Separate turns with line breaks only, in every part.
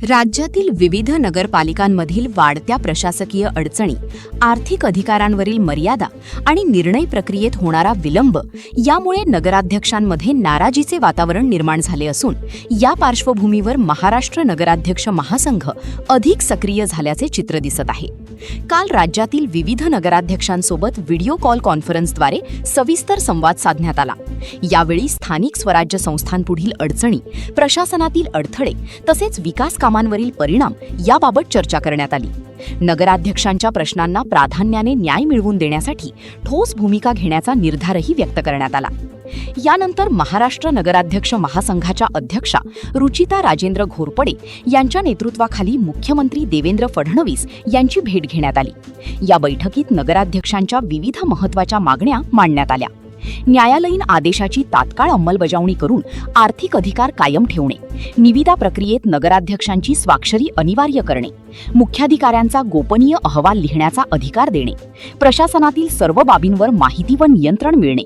राज्यातील विविध नगरपालिकांमधील वाढत्या प्रशासकीय अडचणी, आर्थिक अधिकारांवरील मर्यादा आणि निर्णय प्रक्रियेत होणारा विलंब यामुळे नगराध्यक्षांमध्ये नाराजीचे वातावरण निर्माण झाले असून या पार्श्वभूमीवर महाराष्ट्र नगराध्यक्ष महासंघ अधिक सक्रिय झाल्याचे चित्र दिसत आहे। काल राज्यातील विविध नगराध्यक्षांसोबत व्हिडिओ कॉल कॉन्फरन्सद्वारे सविस्तर संवाद साधण्यात आला। यावेळी स्थानिक स्वराज्य संस्थांपुढील अडचणी, प्रशासनातील अडथळे तसेच विकास कामांवरील परिणाम याबाबत चर्चा करण्यात आली। नगराध्यक्षांच्या प्रश्नांना प्राधान्याने न्याय मिळवून देण्यासाठी ठोस भूमिका घेण्याचा निर्धारही व्यक्त करण्यात आला। यानंतर महाराष्ट्र नगराध्यक्ष महासंघाच्या अध्यक्षा रुचिता राजेंद्र घोरपडे यांच्या नेतृत्वाखाली मुख्यमंत्री देवेंद्र फडणवीस यांची भेट घेण्यात आली। या बैठकीत नगराध्यक्षांच्या विविध महत्त्वाच्या मागण्या मांडण्यात आल्या। न्यायालयीन आदेशाची तात्काळ अंमलबजावणी करून आर्थिक अधिकार कायम ठेवणे, निविदा प्रक्रियेत नगराध्यक्षांची स्वाक्षरी अनिवार्य करणे, मुख्याधिकाऱ्यांचा गोपनीय अहवाल लिहिण्याचा अधिकार देणे, प्रशासनातील सर्व बाबींवर माहिती व नियंत्रण मिळणे,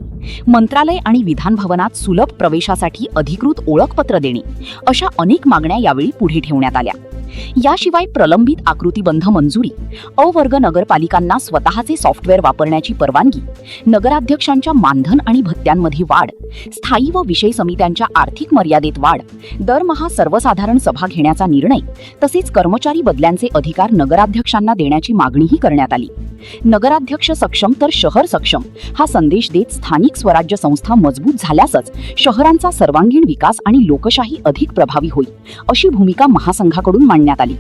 मंत्रालय आणि विधान भवनात सुलभ प्रवेशासाठी अधिकृत ओळखपत्र देणे अशा अनेक मागण्या यावेळी पुढे ठेवण्यात आल्या। याशिवाय प्रलंबित आकृतीबंध मंजुरी, अवर्ग नगरपालिकांना स्वतःचे सॉफ्टवेअर वापरण्याची परवानगी, नगराध्यक्षांच्या मानधन आणि भत्त्यांमध्ये वाढ, स्थायी व विषय समित्यांच्या आर्थिक मर्यादेत वाढ, दरमहा सर्वसाधारण सभा घेण्याचा निर्णय तसेच कर्मचारी बदल्यांचे अधिकार नगराध्यक्षांना देण्याची मागणीही करण्यात आली। नगराध्यक्ष सक्षम तर शहर सक्षम हा संदेश देत स्थानिक स्वराज्य संस्था मजबूत झाल्यासच शहरांचा सर्वांगीण विकास आणि लोकशाही अधिक प्रभावी होईल अशी भूमिका महासंघाकडून मांडण्यात आली।